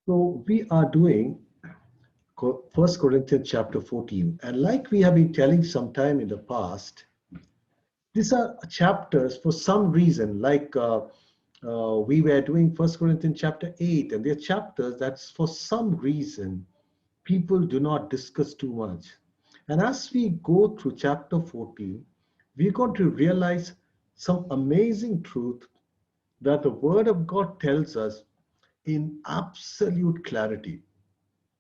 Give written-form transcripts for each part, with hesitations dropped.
So we are doing First Corinthians chapter 14, and like we have been telling sometime in the past, these are chapters for some reason. We were doing First Corinthians chapter 8, and they're chapters that's for some reason people do not discuss too much. And as we go through chapter 14, we're going to realize some amazing truth that the Word of God tells us in absolute clarity.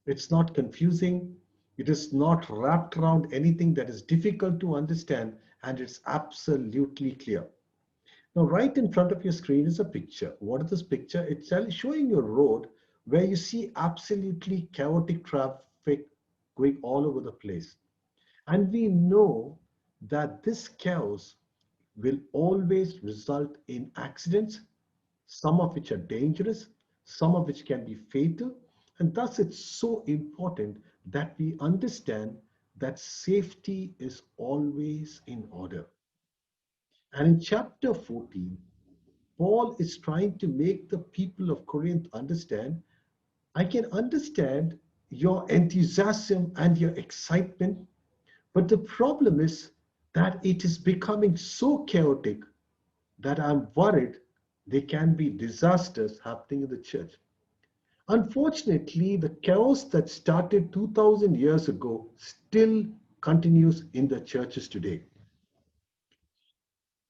It's not confusing. It is not wrapped around anything that is difficult to understand, and it's absolutely clear. Now, right in front of your screen is a picture. What is this picture? It's showing you a road where you see absolutely chaotic traffic going all over the place. And we know that this chaos will always result in accidents, some of which are dangerous, some of which can be fatal. And thus, it's so important that we understand that safety is always in order. And in chapter 14, Paul is trying to make the people of Corinth understand I can understand your enthusiasm and your excitement, but the problem is that it is becoming so chaotic that I'm worried there can be disasters happening in the church. Unfortunately, the chaos that started 2000 years ago still continues in the churches today.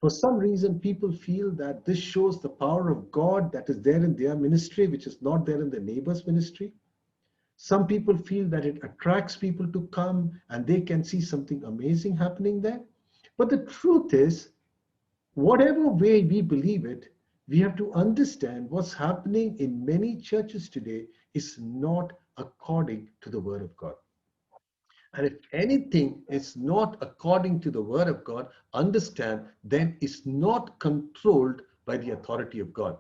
For some reason, people feel that this shows the power of God that is there in their ministry, which is not there in the neighbor's ministry. Some people feel that it attracts people to come and they can see something amazing happening there. But the truth is, whatever way we believe it, we have to understand what's happening in many churches today is not according to the Word of God. And if anything is not according to the Word of God, understand, then it's not controlled by the authority of God.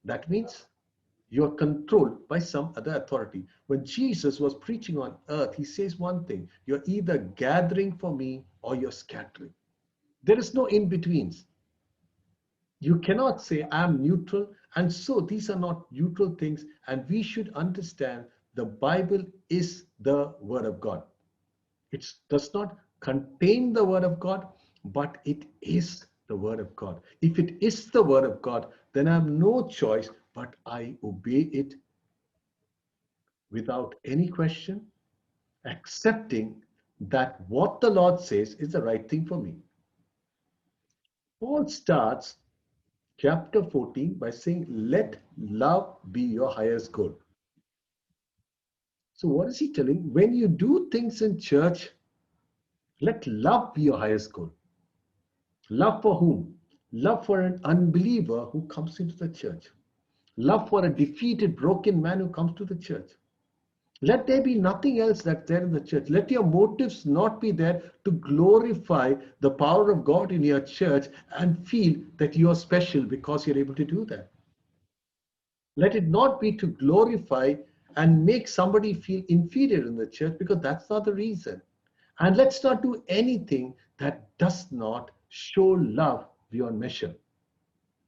That means you are controlled by some other authority. When Jesus was preaching on earth, he says one thing: you're either gathering for me or you're scattering. There is no in betweens. You cannot say I'm neutral. And so these are not neutral things. And we should understand the Bible is the Word of God. It does not contain the Word of God, but it is the Word of God. If it is the Word of God, then I have no choice but I obey it without any question, accepting that what the Lord says is the right thing for me. Paul starts chapter 14 by saying, let love be your highest goal. So, what is he telling? When you do things in church, let love be your highest goal. Love for whom? Love for an unbeliever who comes into the church. Love for a defeated, broken man who comes to the church. Let there be nothing else that's there in the church. Let your motives not be there to glorify the power of God in your church and feel that you are special because you're able to do that. Let it not be to glorify and make somebody feel inferior in the church, because that's not the reason. And let's not do anything that does not show love beyond measure.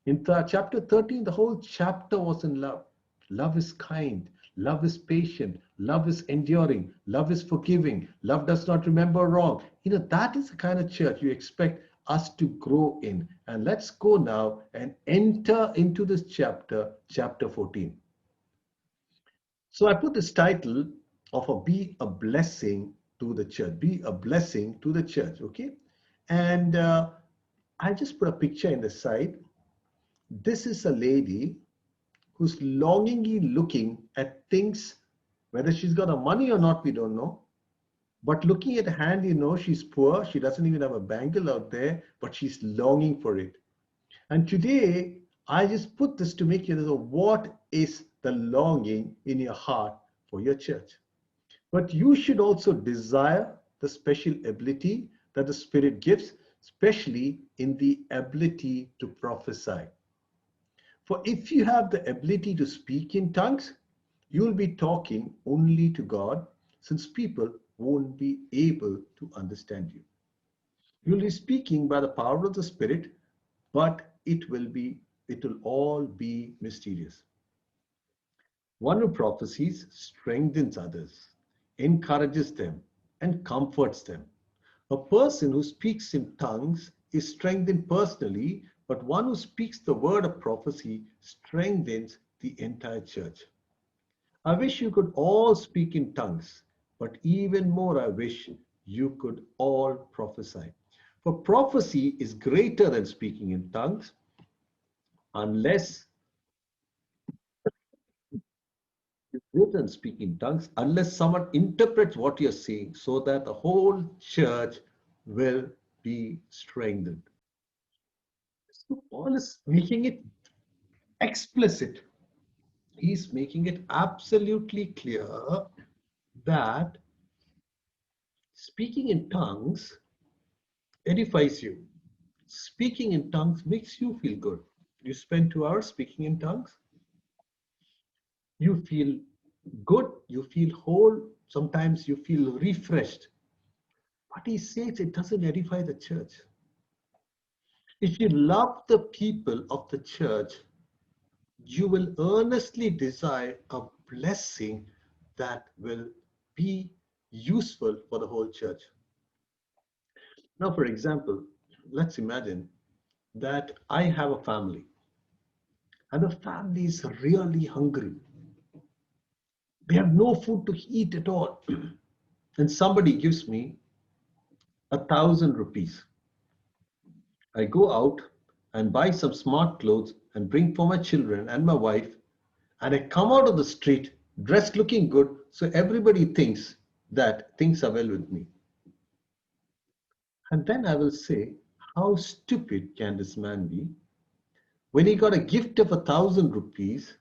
In chapter 13, the whole chapter was in love. Love is kind. Love is patient. Love is enduring. Love is forgiving. Love does not remember wrong. That is the kind of church you expect us to grow in. And let's go now and enter into this chapter, chapter 14. So I put this title of Be a Blessing to the Church. Be a blessing to the church, okay? And I just put a picture in the side. This is a lady who's longingly looking at things, whether she's got the money or not, we don't know. But looking at her hand, she's poor. She doesn't even have a bangle out there, but she's longing for it. And today, I just put this to make you know what is the longing in your heart for your church. But you should also desire the special ability that the Spirit gives, especially in the ability to prophesy. For if you have the ability to speak in tongues, you'll be talking only to God, since people won't be able to understand you. You'll be speaking by the power of the Spirit, but it will all be mysterious. One who prophesies strengthens others, encourages them, and comforts them. A person who speaks in tongues is strengthened personally, but one who speaks the word of prophecy strengthens the entire church. I wish you could all speak in tongues, but even more, I wish you could all prophesy. For prophecy is greater than speaking in tongues, unless greater than speaking in tongues, unless someone interprets what you're saying so that the whole church will be strengthened. So Paul is making it explicit. He's making it absolutely clear that speaking in tongues edifies you. Speaking in tongues makes you feel good. You spend 2 hours speaking in tongues, you feel good, you feel whole, sometimes you feel refreshed. But he says it doesn't edify the church. If you love the people of the church, you will earnestly desire a blessing that will be useful for the whole church. Now, for example, let's imagine that I have a family and the family is really hungry. They have no food to eat at all. And somebody gives me 1,000 rupees. I go out and buy some smart clothes and bring for my children and my wife, and I come out of the street dressed looking good, so everybody thinks that things are well with me. And then I will say, how stupid can this man be? When he got a gift of 1,000 rupees,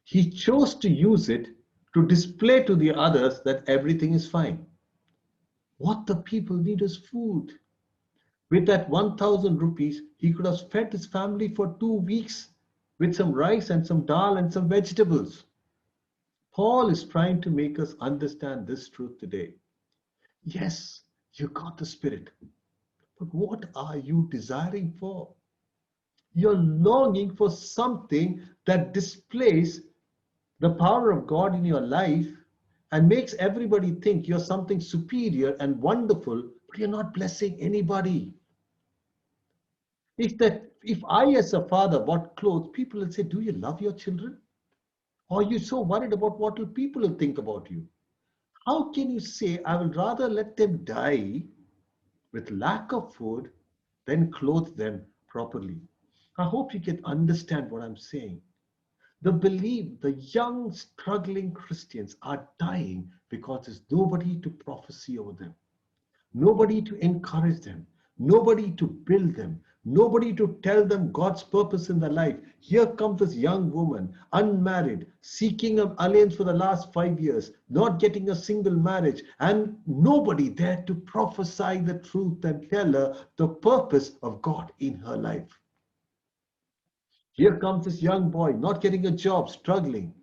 he chose to use it to display to the others that everything is fine. What the people need is food. With that 1,000 rupees, he could have fed his family for 2 weeks with some rice and some dal and some vegetables. Paul is trying to make us understand this truth today. Yes, you got the Spirit, but what are you desiring for? You're longing for something that displays the power of God in your life and makes everybody think you're something superior and wonderful, but you're not blessing anybody. If I as a father bought clothes, people will say, do you love your children? Or are you so worried about what will people will think about you? How can you say, I will rather let them die with lack of food than clothe them properly? I hope you can understand what I'm saying. The young struggling Christians are dying because there's nobody to prophesy over them, nobody to encourage them, nobody to build them, nobody to tell them God's purpose in their life. Here comes this young woman, unmarried, seeking an alliance for the last 5 years, not getting a single marriage, and nobody there to prophesy the truth and tell her the purpose of God in her life. Here comes this young boy, not getting a job, struggling.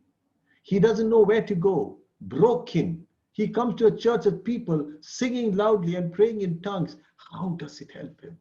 He doesn't know where to go, broken. He comes to a church of people singing loudly and praying in tongues. How does it help him?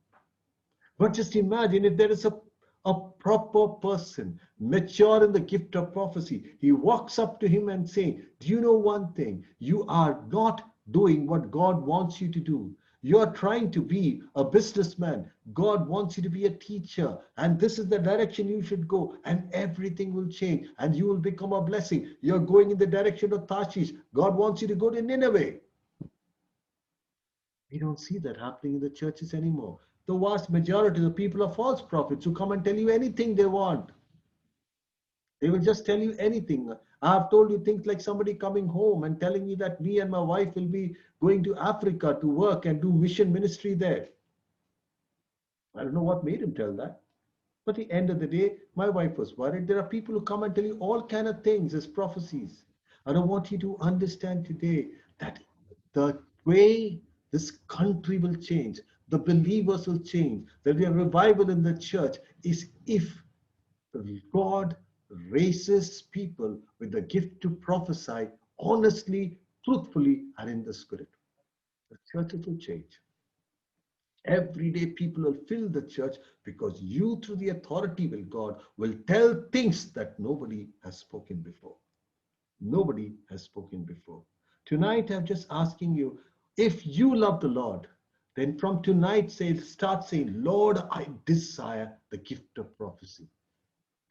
But just imagine if there is a proper person, mature in the gift of prophecy. He walks up to him and saying, do you know one thing? You are not doing what God wants you to do. You're trying to be a businessman. God wants you to be a teacher. And this is the direction you should go. And everything will change. And you will become a blessing. You're going in the direction of Tarshish. God wants you to go to Nineveh. We don't see that happening in the churches anymore. The vast majority of the people are false prophets who come and tell you anything they want. They will just tell you anything. I have told you things like somebody coming home and telling me that me and my wife will be going to Africa to work and do mission ministry there. I don't know what made him tell that. But at the end of the day, my wife was worried. There are people who come and tell you all kind of things as prophecies. I don't want you to understand today that the way this country will change, the believers will change, there'll be a revival in the church is if God raises people with the gift to prophesy honestly, truthfully, and in the Spirit. The churches will change. Every day people will fill the church because you, through the authority of God, will tell things that nobody has spoken before. Nobody has spoken before. Tonight, I'm just asking you, if you love the Lord, then from tonight, start saying, Lord, I desire the gift of prophecy,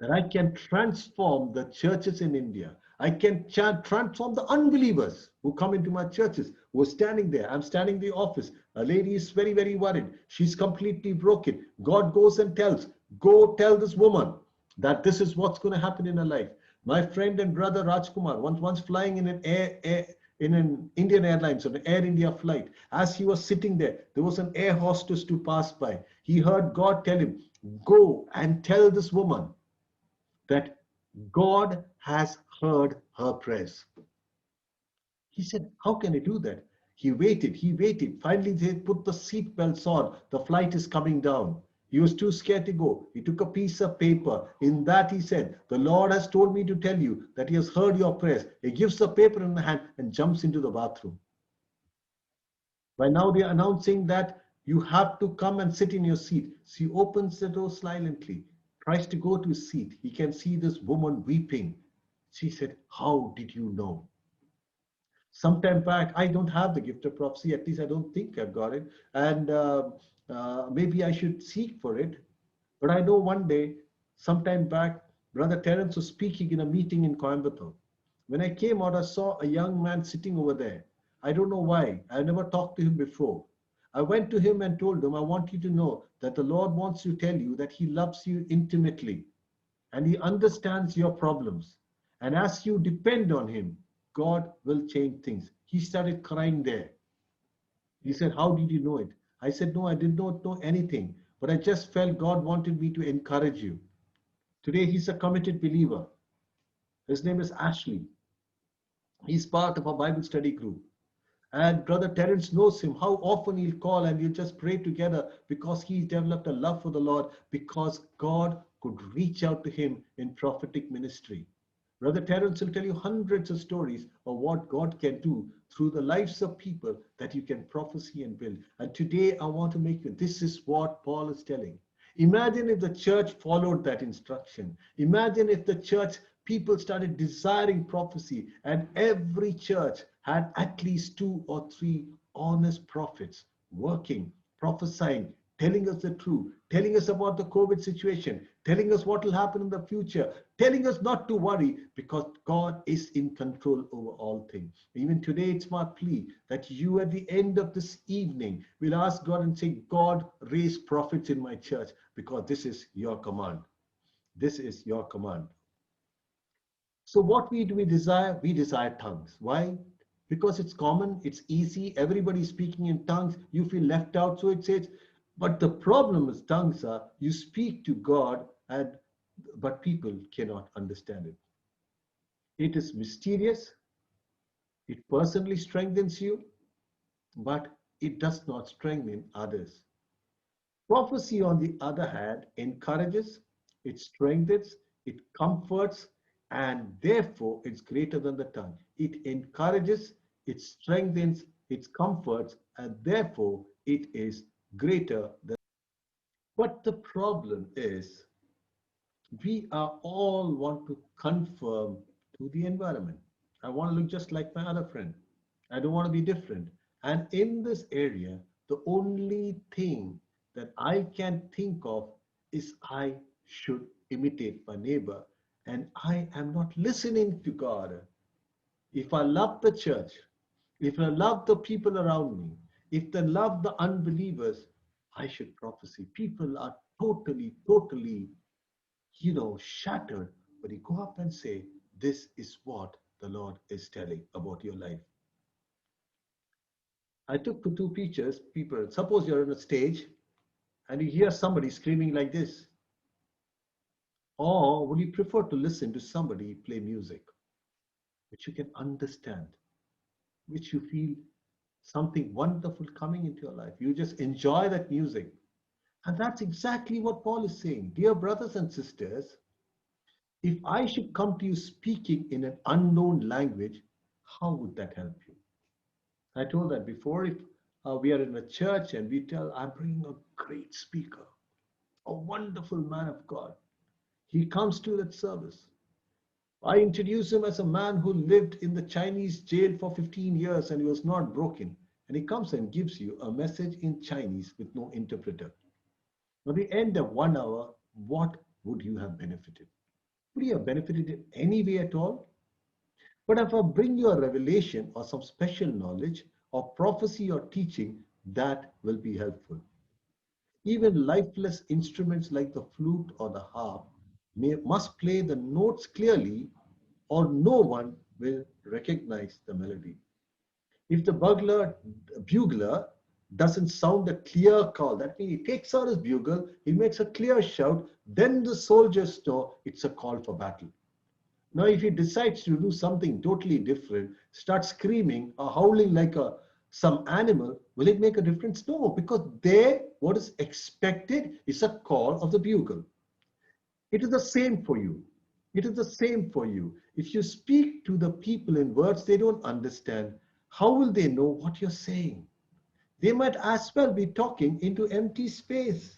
that I can transform the churches in India. I can transform the unbelievers who come into my churches, who are standing there. I'm standing in the office. A lady is very, very worried. She's completely broken. God goes and tells, go tell this woman that this is what's going to happen in her life. My friend and brother Rajkumar, once flying in an in an Indian Airlines on an Air India flight, as he was sitting there was an air hostess to pass by. He heard God tell him, go and tell this woman that God has heard her prayers. He said, how can I do that? He waited. Finally, they put the seat belts on. The flight is coming down. He was too scared to go. He took a piece of paper. In that, he said, the Lord has told me to tell you that he has heard your prayers. He gives the paper in the hand and jumps into the bathroom. By now, they are announcing that you have to come and sit in your seat. She opens the door silently, tries to go to his seat. He can see this woman weeping. She said, how did you know? Sometime back, I don't have the gift of prophecy. At least I don't think I've got it. And maybe I should seek for it. But I know one day, sometime back, Brother Terence was speaking in a meeting in Coimbatore. When I came out, I saw a young man sitting over there. I don't know why. I never talked to him before. I went to him and told him, I want you to know that the Lord wants to tell you that he loves you intimately and he understands your problems. And as you depend on him, God will change things. He started crying there. He said, how did you know it? I said, no, I did not know anything, but I just felt God wanted me to encourage you. Today, he's a committed believer. His name is Ashley. He's part of a Bible study group. And Brother Terence knows him, how often he'll call and we'll just pray together because he's developed a love for the Lord, because God could reach out to him in prophetic ministry. Brother Terence will tell you hundreds of stories of what God can do through the lives of people that you can prophesy and build. And today I want to make you, this is what Paul is telling. Imagine if the church followed that instruction. Imagine if the church people started desiring prophecy and every church had at least 2 or 3 honest prophets working, prophesying, telling us the truth, telling us about the COVID situation, telling us what will happen in the future, telling us not to worry because God is in control over all things. Even today, it's my plea that you at the end of this evening will ask God and say, God, raise prophets in my church because this is your command. This is your command. So what do we desire? We desire tongues. Why? Because it's common, it's easy, everybody's speaking in tongues, you feel left out, so it says, but the problem with tongues are you speak to God and but people cannot understand it. It is mysterious, it personally strengthens you, but it does not strengthen others. Prophecy, on the other hand, encourages, it strengthens, it comforts, and therefore it's greater than the tongue. It encourages, it strengthens, it comforts, and therefore it is greater than. But the problem is, we are all want to conform to the environment. I want to look just like my other friend. I don't want to be different. And in this area, the only thing that I can think of is I should imitate my neighbor. And I am not listening to God. If I love the church, if I love the people around me, if I love the unbelievers, I should prophesy. People are totally shattered. But you go up and say, this is what the Lord is telling about your life. I took 2 pictures. People, suppose you're on a stage and you hear somebody screaming like this. Or would you prefer to listen to somebody play music, which you can understand, which you feel something wonderful coming into your life? You just enjoy that music. And that's exactly what Paul is saying. Dear brothers and sisters, if I should come to you speaking in an unknown language, how would that help you? I told that before, if we are in a church and we tell, I'm bringing a great speaker, a wonderful man of God. He comes to that service. I introduce him as a man who lived in the Chinese jail for 15 years and he was not broken. And he comes and gives you a message in Chinese with no interpreter. At the end of 1 hour, what would you have benefited? Would you have benefited in any way at all? But if I bring you a revelation or some special knowledge or prophecy or teaching, that will be helpful. Even lifeless instruments like the flute or the harp must play the notes clearly, or no one will recognize the melody. If the bugler doesn't sound a clear call, that means he takes out his bugle, he makes a clear shout, then the soldiers know it's a call for battle. Now, if he decides to do something totally different, start screaming or howling like some animal, will it make a difference? No, because there, what is expected is a call of the bugle. It is the same for you. It is the same for you. If you speak to the people in words they don't understand, how will they know what you're saying? They might as well be talking into empty space.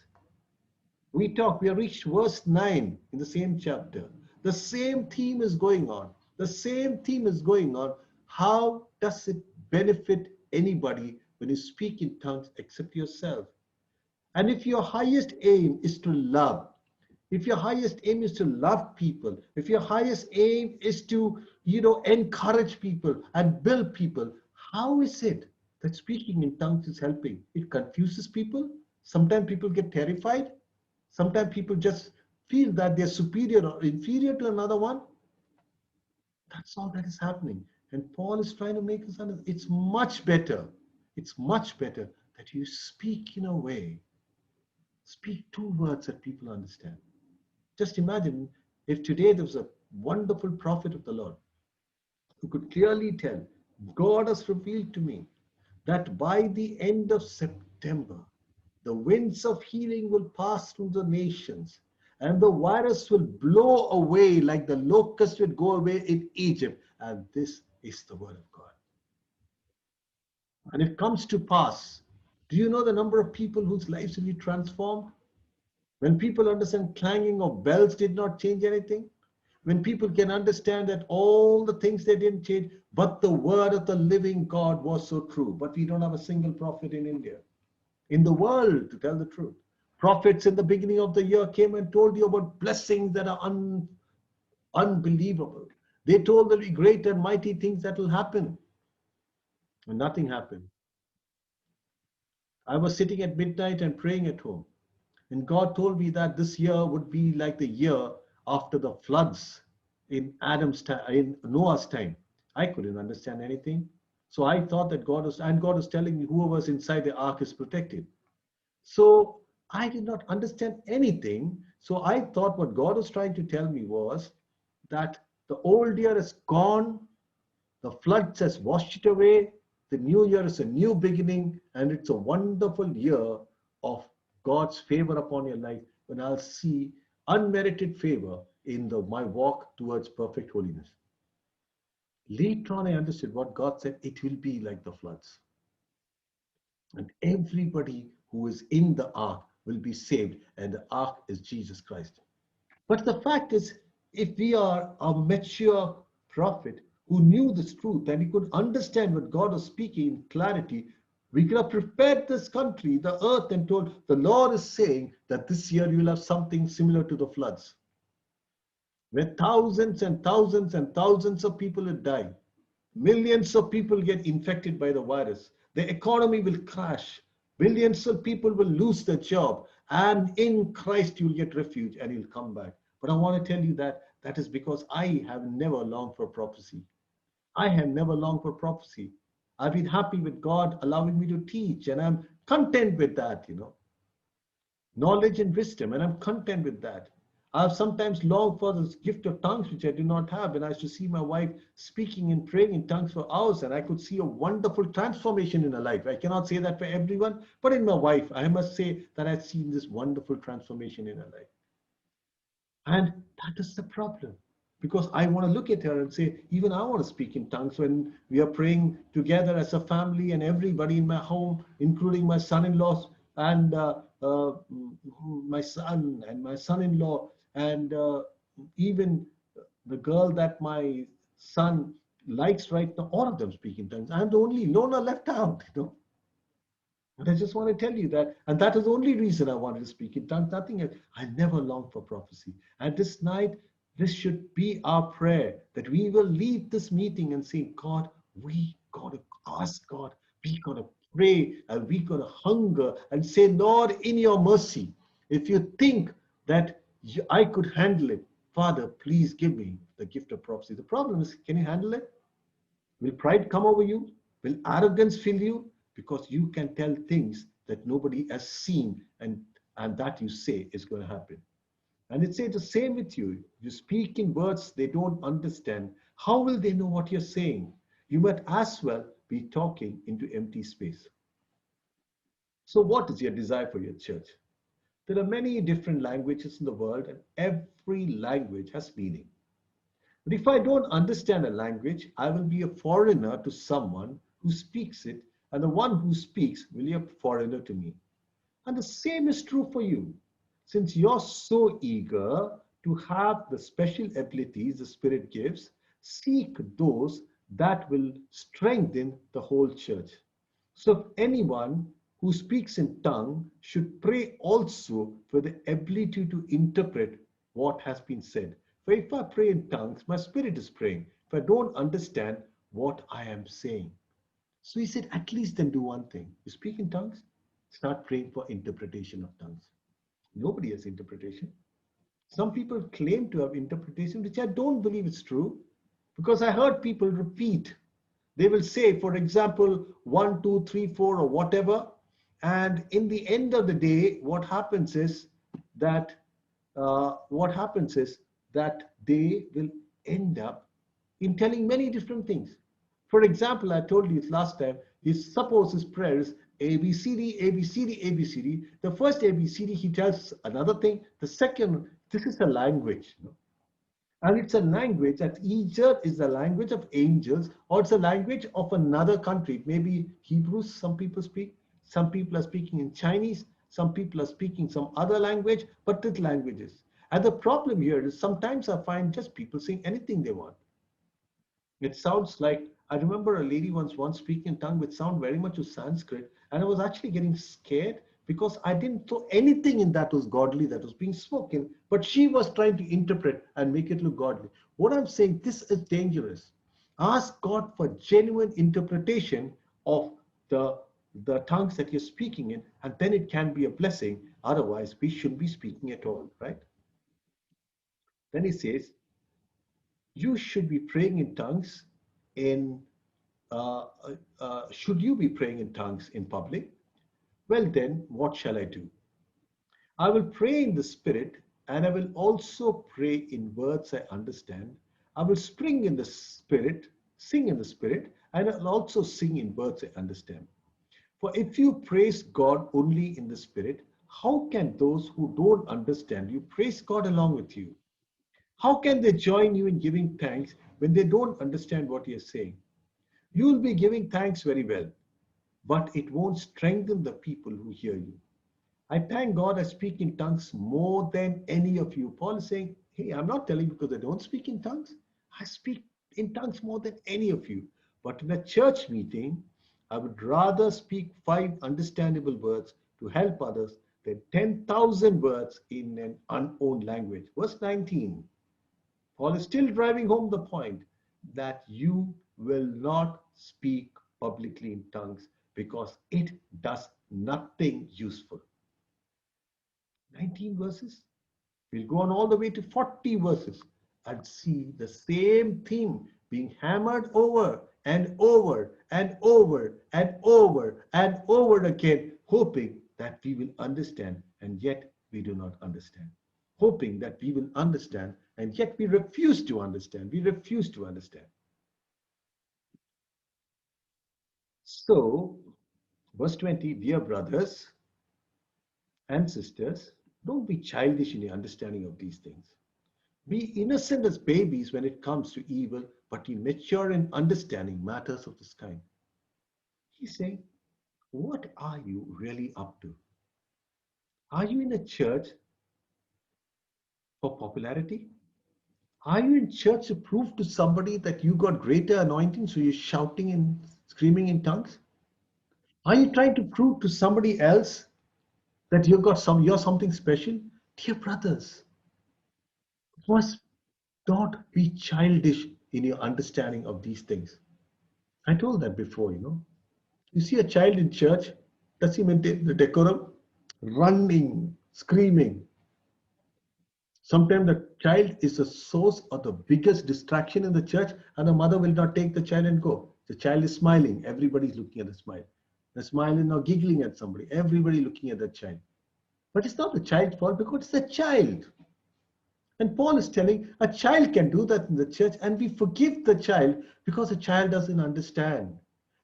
We have reached verse 9 in the same chapter. The same theme is going on. The same theme is going on. How does it benefit anybody when you speak in tongues except yourself? And if your highest aim is to love, if your highest aim is to love people, if your highest aim is to, encourage people and build people, how is it that speaking in tongues is helping? It confuses people. Sometimes people get terrified. Sometimes people just feel that they're superior or inferior to another one. That's all that is happening. And Paul is trying to make us understand it's much better. It's much better that you speak in a way, speak 2 words that people understand. Just imagine if today there was a wonderful prophet of the Lord who could clearly tell, God has revealed to me that by the end of September, the winds of healing will pass through the nations and the virus will blow away like the locust would go away in Egypt. And this is the word of God. And it comes to pass. Do you know the number of people whose lives will be transformed? When people understand clanging of bells did not change anything, when people can understand that all the things they didn't change, but the word of the living God was so true. But we don't have a single prophet in India, in the world, to tell the truth. Prophets in the beginning of the year came and told you about blessings that are unbelievable. They told the great and mighty things that will happen. And nothing happened. I was sitting at midnight and praying at home. And God told me that this year would be like the year after the floods in Noah's time. I couldn't understand anything. So I thought that God was telling me whoever's inside the ark is protected. So I did not understand anything. So I thought what God was trying to tell me was that the old year is gone, the floods has washed it away, the new year is a new beginning, and it's a wonderful year of God's favor upon your life when I'll see unmerited favor in my walk towards perfect holiness. Later on, I understood what God said, it will be like the floods. And everybody who is in the ark will be saved, and the ark is Jesus Christ. But the fact is, if we are a mature prophet who knew this truth and he could understand what God was speaking in clarity, we could have prepared this country, the earth, and told the Lord is saying that this year you will have something similar to the floods, where thousands and thousands and thousands of people will die. Millions of people get infected by the virus. The economy will crash. Millions of people will lose their job. And in Christ, you'll get refuge and you'll come back. But I want to tell you that that is because I have never longed for prophecy. I have never longed for prophecy. I've been happy with God allowing me to teach, and I'm content with that, knowledge and wisdom, and I'm content with that. I've sometimes longed for this gift of tongues, which I do not have. And I used to see my wife speaking and praying in tongues for hours, and I could see a wonderful transformation in her life. I cannot say that for everyone, but in my wife, I must say that I've seen this wonderful transformation in her life. And that is the problem. Because I want to look at her and say, even I want to speak in tongues when we are praying together as a family and everybody in my home, including my son-in-laws and my son and my son-in-law, and even the girl that my son likes right now, all of them speak in tongues. I'm the only loner left out, you know. And I just want to tell you that, and that is the only reason I wanted to speak in tongues, nothing else. I never longed for prophecy. And this night, this should be our prayer that we will leave this meeting and say, God, we got to ask God, we got to pray, and we got to hunger and say, Lord, in your mercy, if you think that I could handle it, Father, please give me the gift of prophecy. The problem is, can you handle it? Will pride come over you? Will arrogance fill you? Because you can tell things that nobody has seen, and that you say is going to happen. And it says the same with you. You speak in words they don't understand. How will they know what you're saying? You might as well be talking into empty space. So, what is your desire for your church? There are many different languages in the world, and every language has meaning. But if I don't understand a language, I will be a foreigner to someone who speaks it, and the one who speaks will be a foreigner to me. And the same is true for you. Since you're so eager to have the special abilities the Spirit gives, seek those that will strengthen the whole church. So if anyone who speaks in tongue should pray also for the ability to interpret what has been said. For if I pray in tongues, my spirit is praying. If I don't understand what I am saying. So he said, at least then do one thing. You speak in tongues, start praying for interpretation of tongues. Nobody has interpretation. Some people claim to have interpretation, which I don't believe is true, because I heard people repeat. They will say, for example, 1, 2, 3, 4, or whatever. And in the end of the day, that what happens is that they will end up in telling many different things. For example, I told you last time, suppose his prayer is A, B, C, D, A, B, C, D, A, B, C, D. The first A, B, C, D, he tells another thing. The second, this is a language. And it's a language that either is the language of angels or it's a language of another country. Maybe Hebrews, some people speak. Some people are speaking in Chinese. Some people are speaking some other language, but with languages. And the problem here is sometimes I find just people saying anything they want. It sounds like, I remember a lady once speaking in tongue which sounded very much of Sanskrit, and I was actually getting scared because I didn't throw anything in that was godly that was being spoken, but she was trying to interpret and make it look godly. What I'm saying, this is dangerous. Ask God for genuine interpretation of the tongues that you're speaking in, and then it can be a blessing. Otherwise, we shouldn't be speaking at all, right? Then he says, you should be praying in tongues in should you be praying in tongues in public? Well, then, what shall I do? I will pray in the Spirit, and I will also pray in words I understand. I will spring in the Spirit, sing in the Spirit, and I'll also sing in words I understand. For if you praise God only in the Spirit, how can those who don't understand you praise God along with you? How can they join you in giving thanks when they don't understand what you're saying? You will be giving thanks very well, but it won't strengthen the people who hear you. I thank God I speak in tongues more than any of you. Paul is saying, hey, I'm not telling you because I don't speak in tongues. I speak in tongues more than any of you. But in a church meeting, I would rather speak 5 understandable words to help others than 10,000 words in an unknown language. Verse 19. Paul is still driving home the point that you will not speak publicly in tongues because it does nothing useful. 19 verses. We'll go on all the way to 40 verses and see the same theme being hammered over and over and over and over and over again, hoping that we will understand, and yet we do not understand. Hoping that we will understand, and yet we refuse to understand. We refuse to understand. So, verse 20, dear brothers and sisters, don't be childish in your understanding of these things. Be innocent as babies when it comes to evil, but be mature in understanding matters of this kind. He's saying, what are you really up to? Are you in a church for popularity? Are you in church to prove to somebody that you got greater anointing, so you're shouting and screaming in tongues? Are you trying to prove to somebody else that you're something special? Dear brothers, you must not be childish in your understanding of these things. I told that before, you know. You see a child in church, does he maintain the decorum? Running, screaming. Sometimes the child is the source of the biggest distraction in the church, and the mother will not take the child and go. The child is smiling, everybody's looking at the smile. The smile is now giggling at somebody, everybody looking at that child. But it's not the child's fault because it's the child. And Paul is telling a child can do that in the church, and we forgive the child because the child doesn't understand.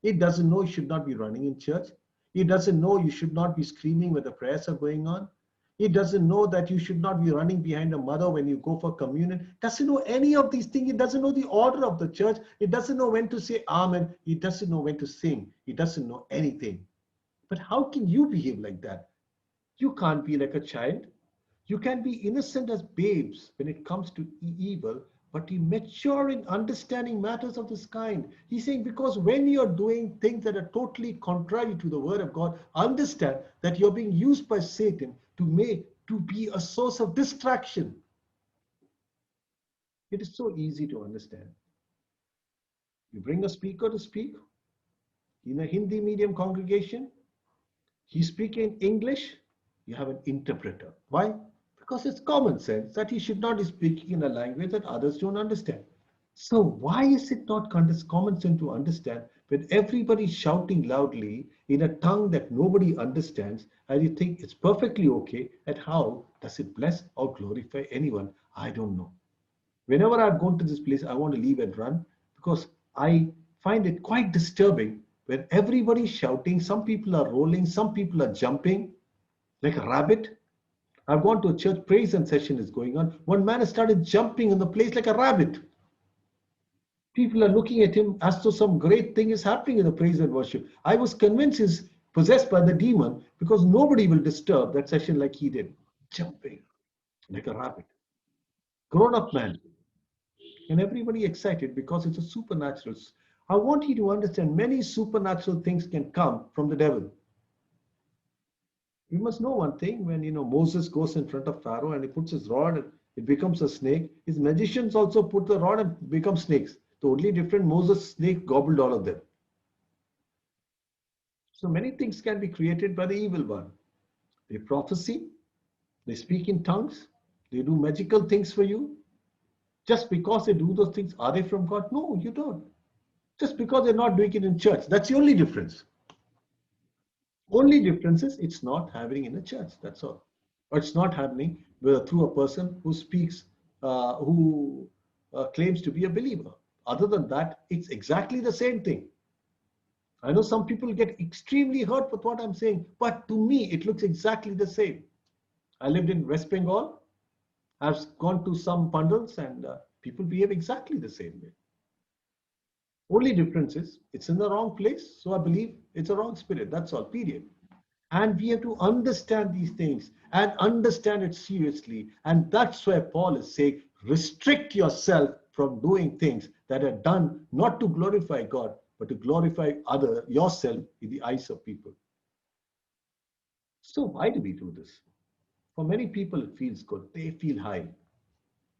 It doesn't know you should not be running in church. It doesn't know you should not be screaming when the prayers are going on. It doesn't know that you should not be running behind a mother when you go for communion. It doesn't know any of these things. It doesn't know the order of the church. It doesn't know when to say amen. It doesn't know when to sing. It doesn't know anything. But how can you behave like that? You can't be like a child. You can be innocent as babes when it comes to evil, but you mature in understanding matters of this kind. He's saying because when you're doing things that are totally contrary to the word of God, understand that you're being used by Satan to be a source of distraction. It is so easy to understand. You bring a speaker to speak in a Hindi medium congregation, he's speaking English, you have an interpreter. Why? Because it's common sense that he should not be speaking in a language that others don't understand. So why is it not common sense to understand when everybody's shouting loudly in a tongue that nobody understands and you think it's perfectly okay, and how does it bless or glorify anyone? I don't know. Whenever I've gone to this place, I want to leave and run because I find it quite disturbing when everybody's shouting, some people are rolling, some people are jumping like a rabbit. I've gone to a church, praise and session is going on. One man has started jumping in the place like a rabbit. People are looking at him as though some great thing is happening in the praise and worship. I was convinced he's possessed by the demon because nobody will disturb that session like he did. Jumping like a rabbit. Grown up man. And everybody excited because it's a supernatural. I want you to understand many supernatural things can come from the devil. You must know one thing, when Moses goes in front of Pharaoh and he puts his rod and it becomes a snake, his magicians also put the rod and become snakes. The only different, Moses' snake gobbled all of them. So many things can be created by the evil one. They prophesy, they speak in tongues, they do magical things for you. Just because they do those things, are they from God? No, you don't. Just because they're not doing it in church. That's the only difference. Only difference is it's not happening in a church. That's all. Or it's not happening through a person who speaks, who claims to be a believer. Other than that, it's exactly the same thing. I know some people get extremely hurt with what I'm saying, but to me, it looks exactly the same. I lived in West Bengal. I've gone to some pandals and people behave exactly the same way. Only difference is it's in the wrong place. So I believe it's a wrong spirit. That's all, period. And we have to understand these things and understand it seriously. And that's why Paul is saying, restrict yourself from doing things that are done not to glorify God, but to glorify yourself in the eyes of people. So why do we do this? For many people, it feels good. They feel high.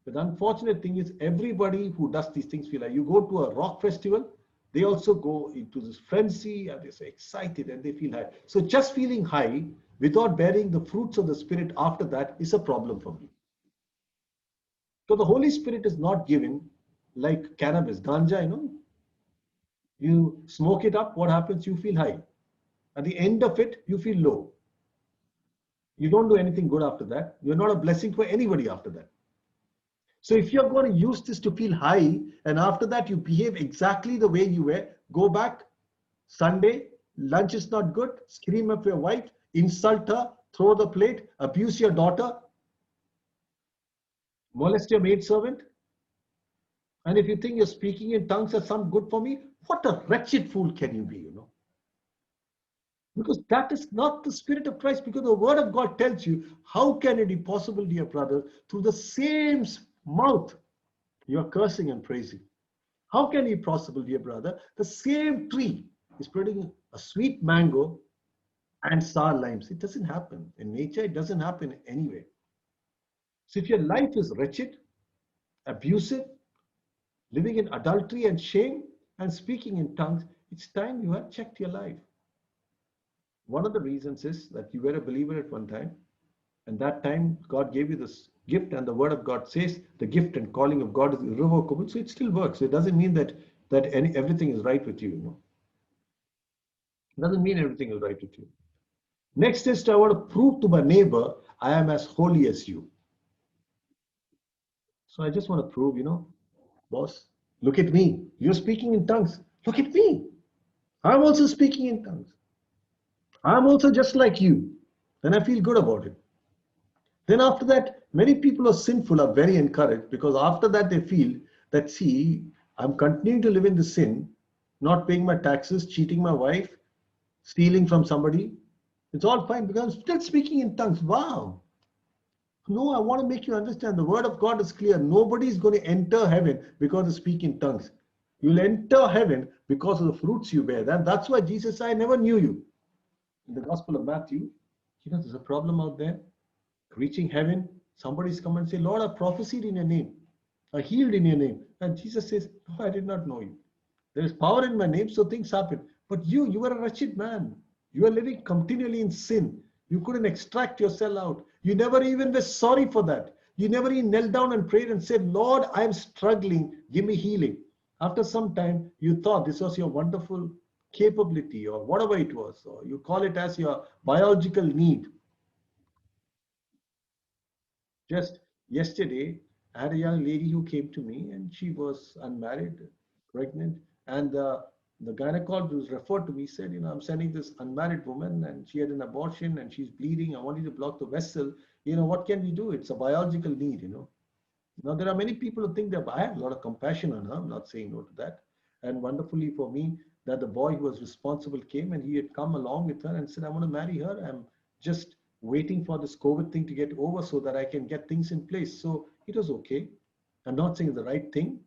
But the unfortunate thing is everybody who does these things feel high. You go to a rock festival, they also go into this frenzy and they're so excited and they feel high. So just feeling high without bearing the fruits of the Spirit after that is a problem for me. So the Holy Spirit is not given like cannabis, ganja, You smoke it up, what happens? You feel high. At the end of it, you feel low. You don't do anything good after that. You're not a blessing for anybody after that. So if you're going to use this to feel high and after that you behave exactly the way you were, go back Sunday, lunch is not good, scream at your wife, insult her, throw the plate, abuse your daughter, molest your maidservant. And if you think you're speaking in tongues as some good for me, what a wretched fool can you be, Because that is not the Spirit of Christ, because the Word of God tells you, how can it be possible, dear brother, through the same mouth You are cursing and praising. How can it be possible, dear brother? The same tree is producing a sweet mango and sour limes. It doesn't happen. In nature, it doesn't happen anyway. So if your life is wretched, abusive, living in adultery and shame, and speaking in tongues, it's time you have checked your life. One of the reasons is that you were a believer at one time, and that time God gave you this gift, and the word of God says the gift and calling of God is irrevocable, so it still works. It doesn't mean that everything is right with you, you know. It doesn't mean everything is right with you. Next is I want to prove to my neighbor I am as holy as you. So I just want to prove, you know, boss, look at me. You're speaking in tongues. Look at me. I'm also speaking in tongues. I'm also just like you. Then I feel good about it. Then after that, many people who are sinful are very encouraged, because after that they feel that, see, I'm continuing to live in the sin, not paying my taxes, cheating my wife, stealing from somebody. It's all fine because I'm still speaking in tongues. Wow. No, I want to make you understand the word of God is clear. Nobody is going to enter heaven because they speak in tongues. You'll enter heaven because of the fruits you bear. That's why Jesus said, I never knew you. In the Gospel of Matthew, you know, there's a problem out there. Reaching heaven, somebody's come and say, Lord, I prophesied in your name. I healed in your name. And Jesus says, no, I did not know you. There is power in my name, so things happen. But you were a wretched man. You were living continually in sin. You couldn't extract yourself out. You never even were sorry for that. You never even knelt down and prayed and said, Lord, I am struggling. Give me healing. After some time, you thought this was your wonderful capability or whatever it was. Or you call it as your biological need. Just yesterday, I had a young lady who came to me and she was unmarried, pregnant, and the gynecologist who's referred to me said, you know, I'm sending this unmarried woman and she had an abortion and she's bleeding. I want you to block the vessel. You know, what can we do? It's a biological need, you know. Now, there are many people who think that I have a lot of compassion on her. I'm not saying no to that. And wonderfully for me, that the boy who was responsible came and he had come along with her and said, I want to marry her. I'm just waiting for this COVID thing to get over so that I can get things in place. So it was okay. I'm not saying the right thing,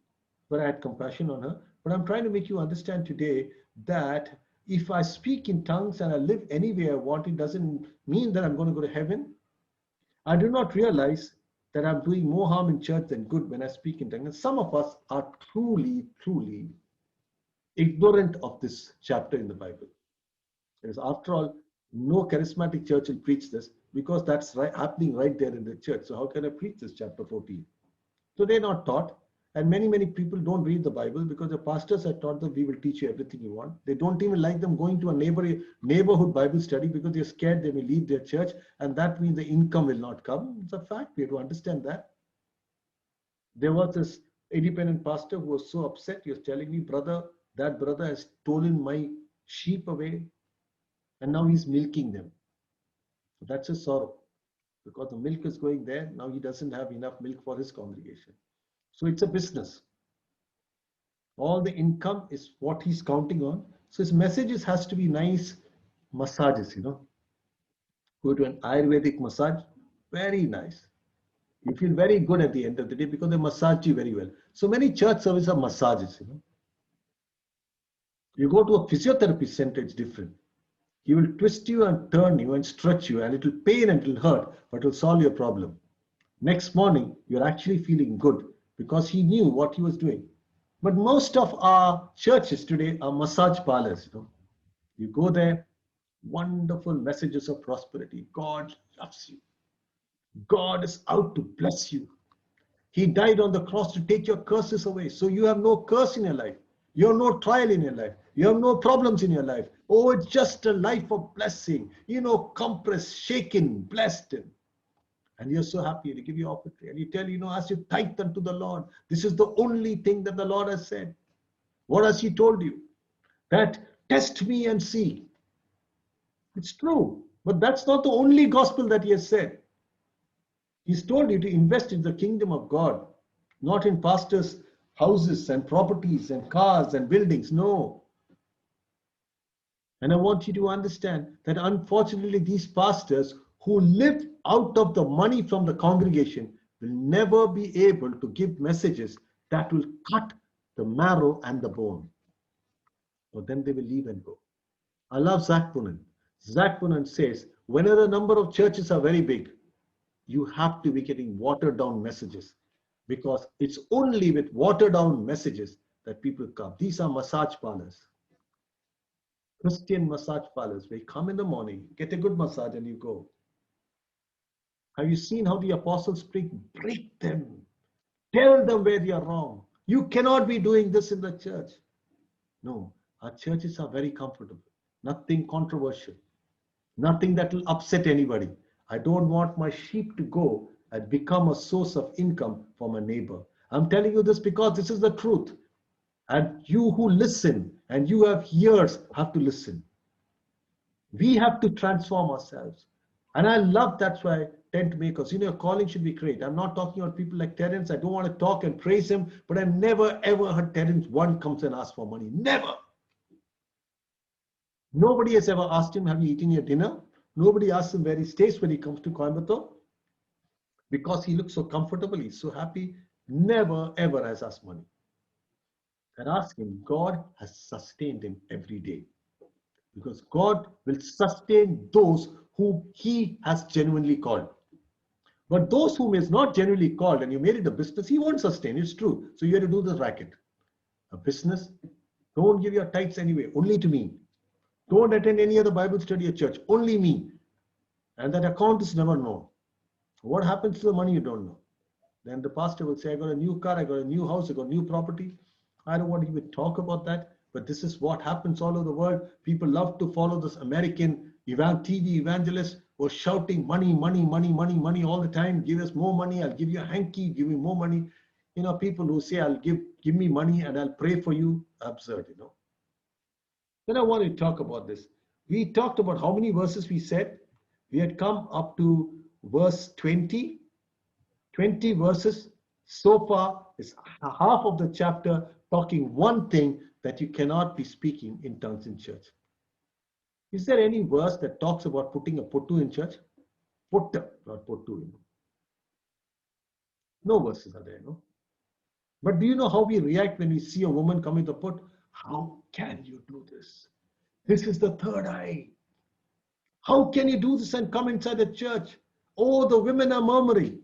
but I had compassion on her. But I'm trying to make you understand today that if I speak in tongues and I live anywhere I want, it doesn't mean that I'm going to go to heaven. I do not realize that I'm doing more harm in church than good when I speak in tongues. And some of us are truly, truly ignorant of this chapter in the Bible. Because after all, no charismatic church will preach this because that's happening right there in the church. So how can I preach this chapter 14? So they're not taught. And many, many people don't read the Bible because the pastors are taught that we will teach you everything you want. They don't even like them going to a neighborhood Bible study because they're scared they may leave their church, and that means the income will not come. It's a fact. We have to understand that. There was this independent pastor who was so upset. He was telling me, brother, that brother has stolen my sheep away and now he's milking them. So that's his sorrow because the milk is going there. Now he doesn't have enough milk for his congregation. So it's a business. All the income is what he's counting on. So his messages has to be nice massages, you know. Go to an Ayurvedic massage, very nice. You feel very good at the end of the day because they massage you very well. So many church services are massages, you know. You go to a physiotherapy center, it's different. He will twist you and turn you and stretch you, and it will pain and it will hurt, but it will solve your problem. Next morning, you're actually feeling good because he knew what he was doing. But most of our churches today are massage parlors. You know, you go there, wonderful messages of prosperity. God loves you. God is out to bless you. He died on the cross to take your curses away. So you have no curse in your life. You have no trial in your life. You have no problems in your life. Oh, it's just a life of blessing. You know, compressed, shaken, blessed. And you're so happy to give you opportunity. And you tell, you know, as you tithe unto the Lord, this is the only thing that the Lord has said. What has he told you? That test me and see. It's true. But that's not the only gospel that he has said. He's told you to invest in the kingdom of God, not in pastors' houses and properties and cars and buildings. No. And I want you to understand that unfortunately these pastors who live out of the money from the congregation will never be able to give messages that will cut the marrow and the bone. But then they will leave and go. I love Zach Punan. Zach Punan says, whenever the number of churches are very big, you have to be getting watered down messages, because it's only with watered down messages that people come. These are massage parlors, Christian massage parlors, where you come in the morning, get a good massage, and you go. Have you seen how the apostles preach? Break them, tell them where they are wrong. You cannot be doing this in the church. No, our churches are very comfortable, nothing controversial, nothing that will upset anybody. I don't want my sheep to go and become a source of income for my neighbor. I'm telling you this because this is the truth. And you who listen and you have ears have to listen. We have to transform ourselves. And I love that's why tent makers, your calling should be great. I'm not talking about people like Terence. I don't want to talk and praise him, but I've never ever heard Terence one comes and asks for money. Never. Nobody has ever asked him, have you eaten your dinner? Nobody asks him where he stays when he comes to Coimbatore, because he looks so comfortable, he's so happy. Never ever has asked money. And ask him, God has sustained him every day, because God will sustain those whom he has genuinely called. But those whom is not genuinely called and you made it a business, he won't sustain. It's true. So you have to do this racket. A business, don't give your tithes anyway, only to me. Don't attend any other Bible study at church, only me. And that account is never known. What happens to the money you don't know? Then the pastor will say, I got a new car, I got a new house, I got a new property. I don't want to even talk about that, but this is what happens all over the world. People love to follow this American TV evangelist who are shouting money, money, money, money, money all the time. Give us more money, I'll give you a hanky, give me more money. People who say, give me money and I'll pray for you. Absurd. Then I want to talk about this. We talked about how many verses we said. We had come up to verse 20. 20 verses. So far, it's half of the chapter talking one thing, that you cannot be speaking in tongues in church. Is there any verse that talks about putting a puttu in church? Putta, not puttu. No verses are there, no? But do you know how we react when we see a woman come with a put? How can you do this? This is the third eye. How can you do this and come inside the church? Oh, the women are murmuring.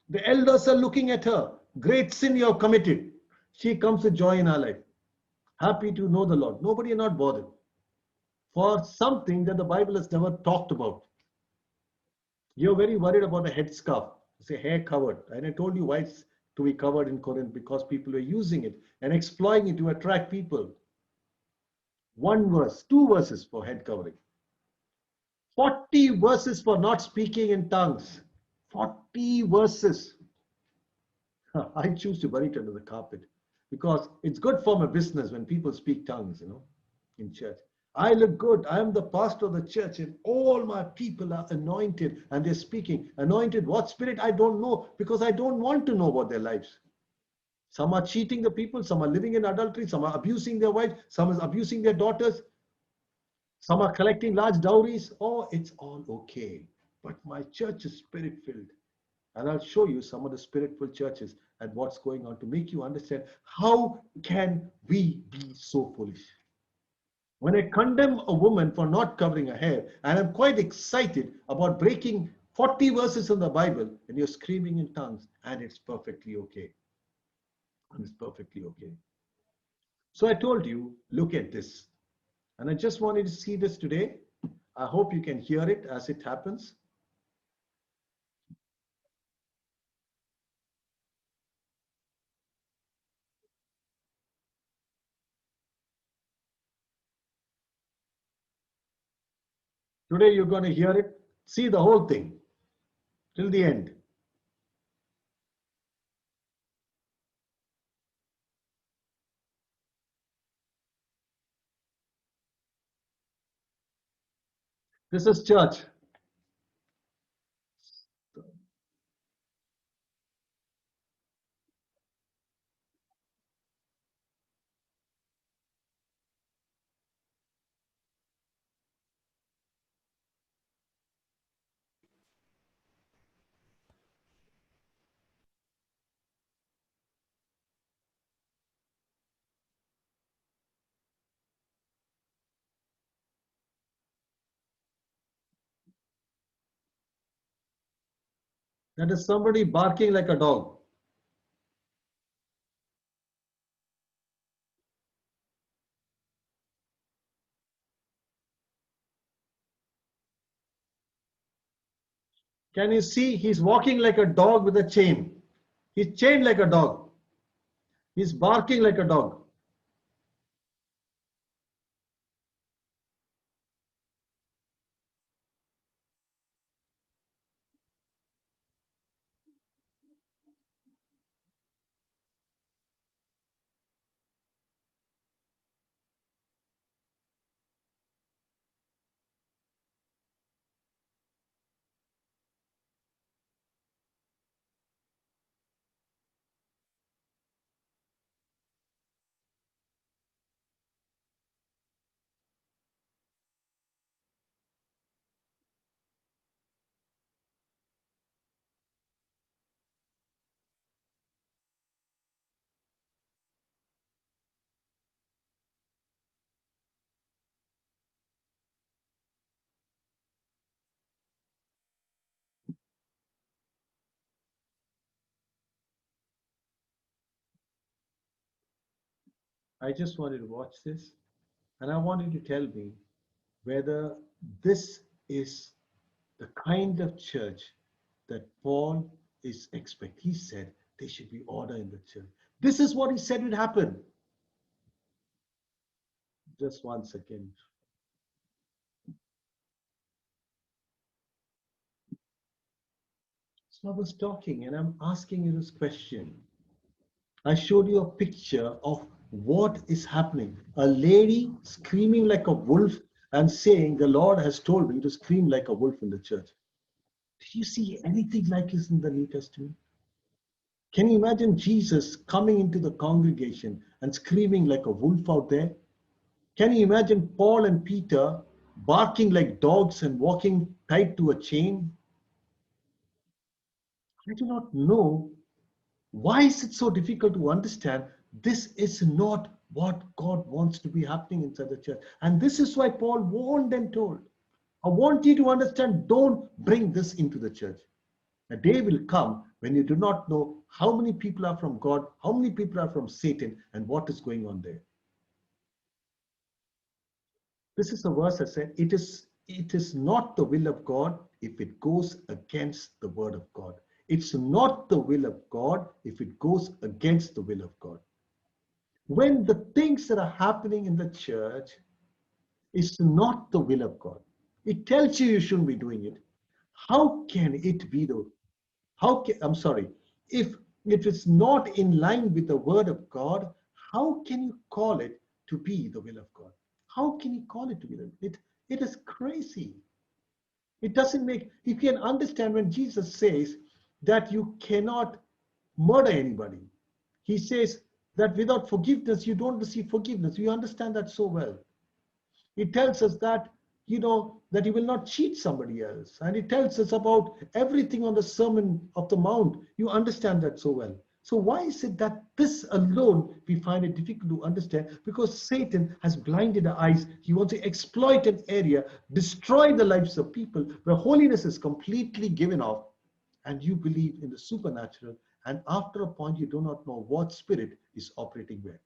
The elders are looking at her. Great sin you have committed. She comes with joy in her life. Happy to know the Lord. Nobody are not bothered for something that the Bible has never talked about. You're very worried about a headscarf. It's a hair covered. And I told you why it's to be covered in Corinth, because people are using it and exploiting it to attract people. One verse, two verses for head covering. 40 verses for not speaking in tongues. 40 verses. I choose to bury it under the carpet because it's good for my business when people speak tongues, in church. I look good. I am the pastor of the church and all my people are anointed and they're speaking. Anointed what spirit? I don't know, because I don't want to know about their lives. Some are cheating the people. Some are living in adultery. Some are abusing their wives. Some are abusing their daughters. Some are collecting large dowries. Oh, it's all okay. But my church is spirit-filled. And I'll show you some of the spirit-filled churches and what's going on to make you understand how can we be so foolish. When I condemn a woman for not covering her hair, and I'm quite excited about breaking 40 verses in the Bible, and you're screaming in tongues, and it's perfectly okay. And it's perfectly okay. So I told you, look at this. And I just wanted to see this today. I hope you can hear it as it happens. Today you're going to hear it, see the whole thing till the end. This is church. That is somebody barking like a dog. Can you see? He's walking like a dog with a chain. He's chained like a dog. He's barking like a dog. I just wanted to watch this, and I want you to tell me whether this is the kind of church that Paul is expect. He said there should be order in the church. This is what he said would happen. Just 1 second. So I was talking and I'm asking you this question. I showed you a picture of what is happening. A lady screaming like a wolf and saying, the Lord has told me to scream like a wolf in the church. Did you see anything like this in the New Testament? Can you imagine Jesus coming into the congregation and screaming like a wolf out there? Can you imagine Paul and Peter barking like dogs and walking tied to a chain? I do not know. Why is it so difficult to understand? This is not what God wants to be happening inside the church. And this is why Paul warned and told, I want you to understand, don't bring this into the church. A day will come when you do not know how many people are from God, how many people are from Satan, and what is going on there. This is the verse I said, it is not the will of God if it goes against the word of God. It's not the will of God if it goes against the will of God. When the things that are happening in the church is not the will of God, it tells you you shouldn't be doing it. How can it be the I'm sorry, if it is not in line with the word of God, how can you call it to be the will of God? How can you call it to be the it is crazy. It doesn't make, you can understand when Jesus says that you cannot murder anybody. He says that without forgiveness, you don't receive forgiveness. We understand that so well. It tells us that, that you will not cheat somebody else. And it tells us about everything on the Sermon of the Mount. You understand that so well. So why is it that this alone we find it difficult to understand? Because Satan has blinded our eyes. He wants to exploit an area, destroy the lives of people where holiness is completely given off, and you believe in the supernatural. And after a point, you do not know what spirit is operating where.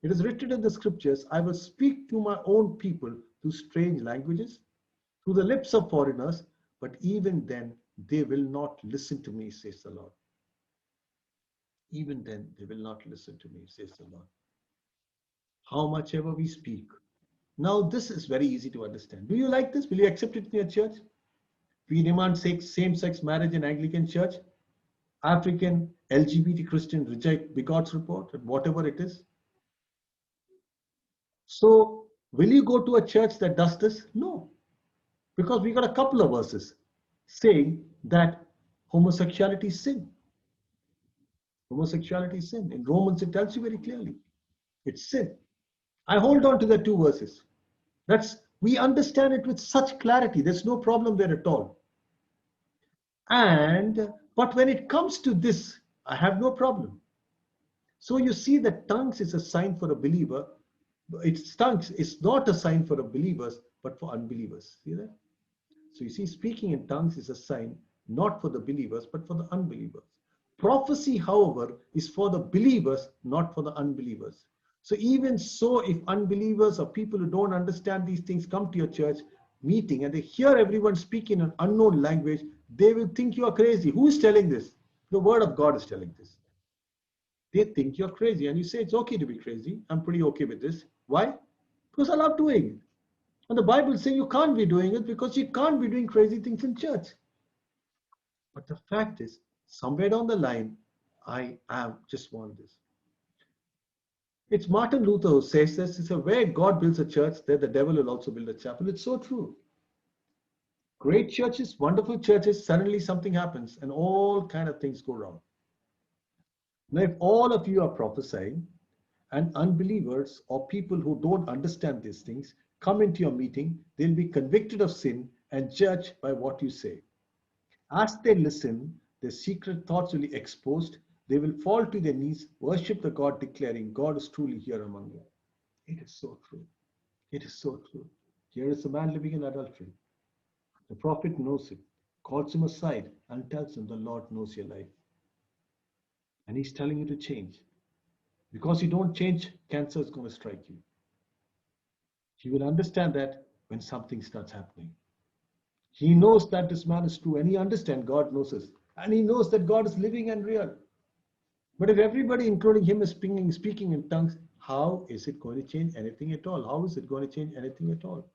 It is written in the scriptures, I will speak to my own people through strange languages, through the lips of foreigners, but even then they will not listen to me, says the Lord. Even then they will not listen to me, says the Lord. How much ever we speak. Now this is very easy to understand. Do you like this? Will you accept it in your church? We demand same-sex marriage in Anglican church. African LGBT Christian reject Bigot's report, whatever it is. So will you go to a church that does this? No. Because we got a couple of verses saying that homosexuality is sin. Homosexuality is sin. In Romans, it tells you very clearly. It's sin. I hold on to the two verses. We understand it with such clarity. There's no problem there at all. But when it comes to this, I have no problem. So you see that tongues is a sign for a believer. Tongues is not a sign for the believers, but for unbelievers. See that? So you see, speaking in tongues is a sign not for the believers, but for the unbelievers. Prophecy, however, is for the believers, not for the unbelievers. So even so, if unbelievers or people who don't understand these things come to your church meeting and they hear everyone speak in an unknown language, they will think you are crazy. Who is telling this? The word of God is telling this. They think you're crazy, and you say it's okay to be crazy. I'm pretty okay with this. Why? Because I love doing it. And the Bible says you can't be doing it because you can't be doing crazy things in church. But the fact is, somewhere down the line, I am just want this. It's Martin Luther who says this. He said, where God builds a church, there the devil will also build a chapel. It's so true. Great churches, wonderful churches, suddenly something happens and all kind of things go wrong. Now, if all of you are prophesying and unbelievers or people who don't understand these things come into your meeting, they'll be convicted of sin and judged by what you say. As they listen, their secret thoughts will be exposed. They will fall to their knees, worship the God, declaring, God is truly here among you. It is so true. It is so true. Here is a man living in adultery. The prophet knows it, calls him aside, and tells him, the Lord knows your life. And he's telling you to change. Because you don't change, cancer is going to strike you. You will understand that when something starts happening. He knows that this man is true, and he understands God knows us. And he knows that God is living and real. But if everybody, including him, is speaking in tongues, how is it going to change anything at all? How is it going to change anything at all?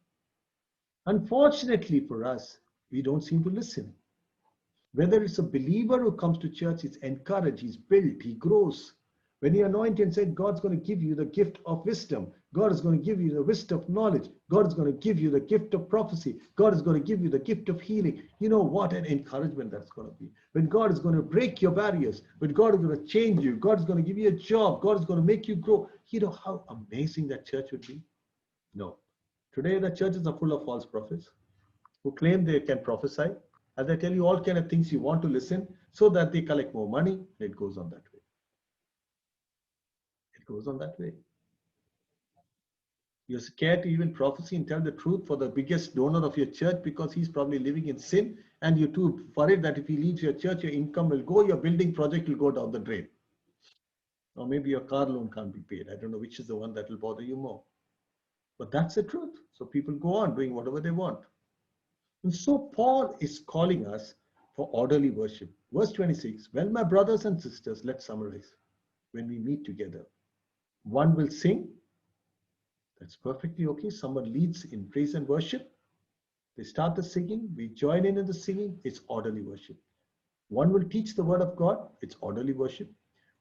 Unfortunately for us, we don't seem to listen. Whether it's a believer who comes to church, he's encouraged, he's built, he grows. When he anointed and said, God's going to give you the gift of wisdom. God is going to give you the wisdom of knowledge. God is going to give you the gift of prophecy. God is going to give you the gift of healing. You know what an encouragement that's going to be. When God is going to break your barriers, when God is going to change you, God is going to give you a job, God is going to make you grow. You know how amazing that church would be? No. Today the churches are full of false prophets who claim they can prophesy, and they tell you all kind of things you want to listen so that they collect more money. It goes on that way. It goes on that way. You're scared to even prophesy and tell the truth for the biggest donor of your church because he's probably living in sin, and you're too worried that if he leaves your church, your income will go, your building project will go down the drain. Or maybe your car loan can't be paid. I don't know which is the one that will bother you more. But that's the truth. So people go on doing whatever they want. And so Paul is calling us for orderly worship. Verse 26, well, my brothers and sisters, let's summarize. When we meet together, one will sing. That's perfectly okay. Someone leads in praise and worship. They start the singing. We join in the singing. It's orderly worship. One will teach the word of God. It's orderly worship.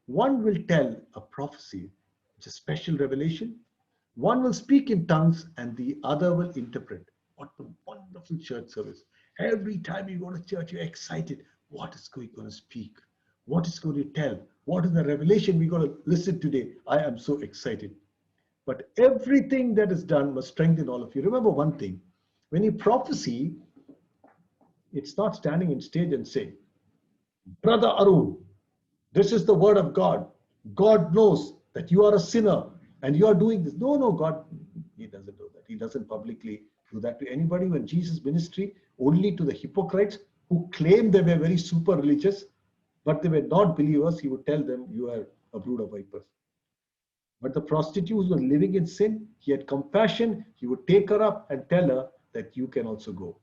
One will tell a prophecy, which is special revelation. One will speak in tongues and the other will interpret. What a wonderful church service. Every time you go to church, you're excited. What is going to speak? What is going to tell? What is the revelation we're going to listen today? I am so excited. But everything that is done must strengthen all of you. Remember one thing. When you prophesy, it's not standing on stage and saying, Brother Arun, this is the word of God. God knows that you are a sinner and you are doing this. No, no, God, he doesn't do that. He doesn't publicly do that to anybody. When Jesus' ministry, only to the hypocrites who claimed they were very super religious, but they were not believers, he would tell them, you are a brood of vipers. But the prostitutes were living in sin. He had compassion. He would take her up and tell her that you can also go.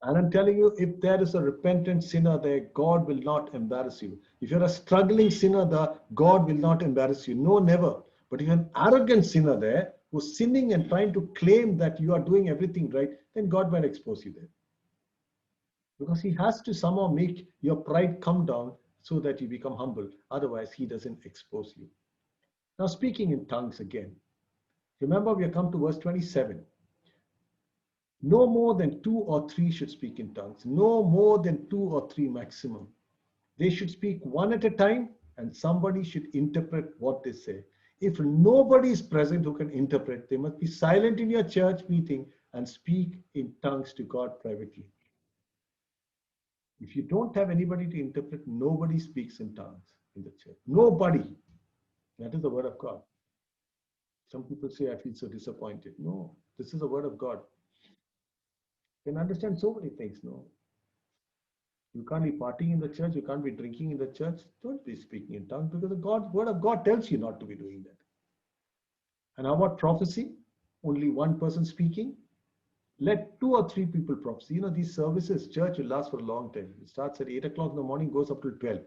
And I'm telling you, if there is a repentant sinner there, God will not embarrass you. If you're a struggling sinner there, God will not embarrass you. No, never. But if you're an arrogant sinner there, who's sinning and trying to claim that you are doing everything right, then God might expose you there. Because he has to somehow make your pride come down so that you become humble. Otherwise, he doesn't expose you. Now, speaking in tongues again. Remember, we have come to verse 27. No more than 2 or 3 should speak in tongues. No more than 2 or 3 maximum. They should speak one at a time and somebody should interpret what they say. If nobody is present who can interpret, they must be silent in your church meeting and speak in tongues to God privately. If you don't have anybody to interpret, nobody speaks in tongues in the church. Nobody. That is the word of God. Some people say, I feel so disappointed. No, this is the word of God. You can understand so many things. No, you can't be partying in the church. You can't be drinking in the church. Don't be speaking in tongues because the word of God tells you not to be doing that. And how about prophecy? Only one person speaking. Let two or three people prophesy. You know, these services, church will last for a long time. It starts at 8 o'clock in the morning, goes up to 12.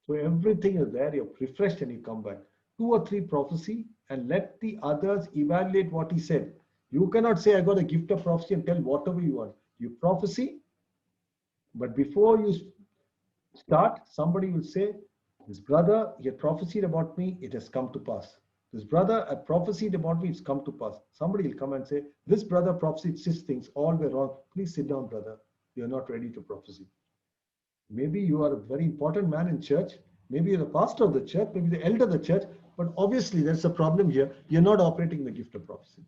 So everything is there. You're refreshed and you come back. Two or three prophecy and let the others evaluate what he said. You cannot say, I got a gift of prophecy and tell whatever you want. You prophecy, but before you start, somebody will say, this brother, he had prophesied about me, it has come to pass. This brother had prophesied about me, it's come to pass. Somebody will come and say, this brother prophesied 6 things, all were wrong. Please sit down, brother. You're not ready to prophesy. Maybe you are a very important man in church. Maybe you're the pastor of the church, maybe the elder of the church, but obviously there's a problem here. You're not operating the gift of prophecy.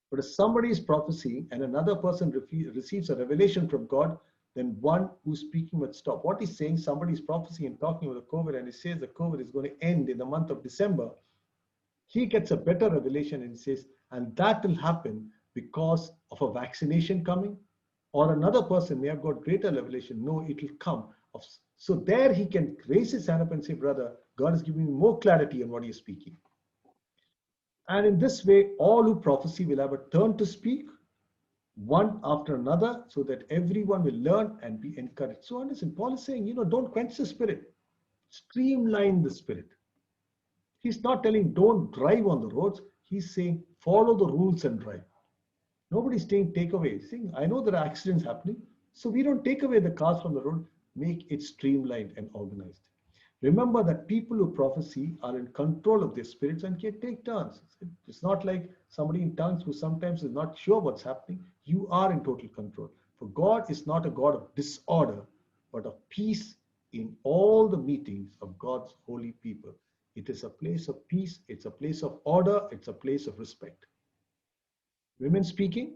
But if somebody is prophesying and another person receives a revelation from God, then one who's speaking must stop. What he's saying, somebody is prophesying and talking about the COVID, and he says the COVID is going to end in the month of December. He gets a better revelation and he says, and that will happen because of a vaccination coming, or another person may have got greater revelation. No, it will come. So there he can raise his hand up and say, brother, God is giving me more clarity on what he is speaking. And in this way, all who prophesy will have a turn to speak, one after another, so that everyone will learn and be encouraged. So understand, Paul is saying, don't quench the spirit, streamline the spirit. He's not telling don't drive on the roads. He's saying follow the rules and drive. Nobody's saying take away. He's saying, I know there are accidents happening, so we don't take away the cars from the road, make it streamlined and organized. Remember that people who prophesy are in control of their spirits and can take turns. It's not like somebody in tongues who sometimes is not sure what's happening. You are in total control. For God is not a God of disorder, but of peace in all the meetings of God's holy people. It is a place of peace. It's a place of order. It's a place of respect. Women speaking,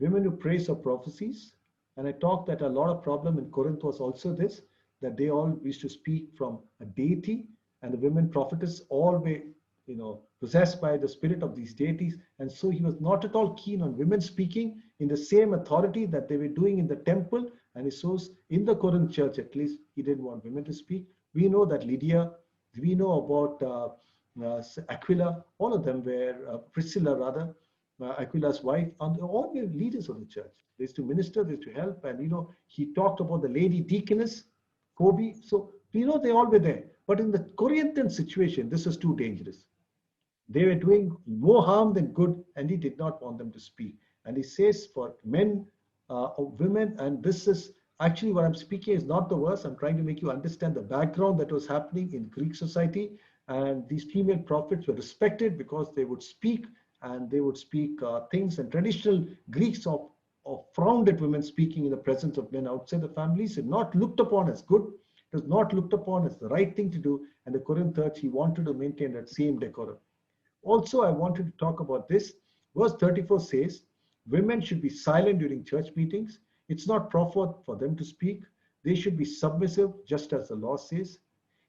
women who praise or prophecies. And I talked that a lot of problem in Corinth was also this, that they all used to speak from a deity, and the women prophetess all were, possessed by the spirit of these deities. And so he was not at all keen on women speaking in the same authority that they were doing in the temple. And so in the Corinth church, at least, he didn't want women to speak. We know that Lydia, we know about Aquila, all of them were, Priscilla rather, Aquila's wife, and all were leaders of the church. They used to minister, they used to help, and he talked about the lady deaconess, Kobe. So they all were there. But in the Corinthian situation, this was too dangerous. They were doing more harm than good, and he did not want them to speak. And he says for men, women, and this is actually what I'm speaking is not the verse. I'm trying to make you understand the background that was happening in Greek society. And these female prophets were respected because they would speak, and they would speak things, and traditional Greeks of frowned at women speaking in the presence of men outside the families. It not looked upon as good. It was not looked upon as the right thing to do. And the Corinth church, he wanted to maintain that same decorum. Also, I wanted to talk about this. Verse 34 says, women should be silent during church meetings. It's not proper for them to speak. They should be submissive, just as the law says.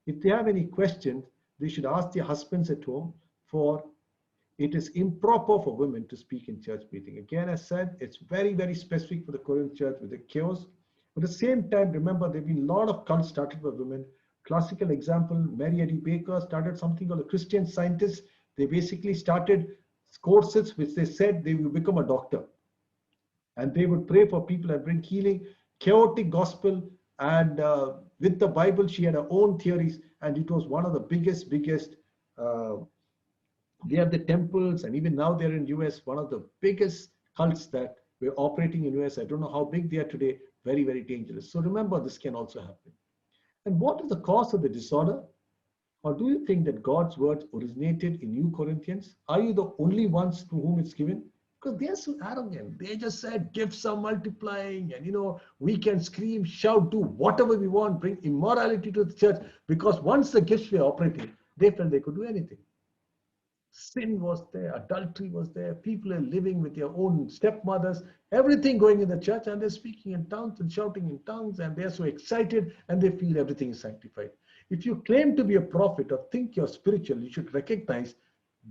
If they have any questions, they should ask their husbands at home, for it is improper for women to speak in church meeting. Again, as said, it's very, very specific for the Corinth church with the chaos. But at the same time, remember, there have been a lot of cults started by women. Classical example, Mary Eddy Baker started something called the Christian Scientists. They basically started courses which they said they will become a doctor. And they would pray for people and bring healing, chaotic gospel. And with the Bible, she had her own theories. And it was one of the biggest, they have the temples, and even now they're in US, one of the biggest cults that were operating in US. I don't know how big they are today, very, very dangerous. So remember, this can also happen. And what is the cause of the disorder? Or do you think that God's words originated in you Corinthians? Are you the only ones to whom it's given? Because they're so arrogant. They just said gifts are multiplying, and we can scream, shout, do whatever we want, bring immorality to the church, because once the gifts were operating, they felt they could do anything. Sin was there, adultery was there, people are living with their own stepmothers, everything going in the church, and they're speaking in tongues and shouting in tongues, and they're so excited and they feel everything is sanctified. If you claim to be a prophet or think you're spiritual, you should recognize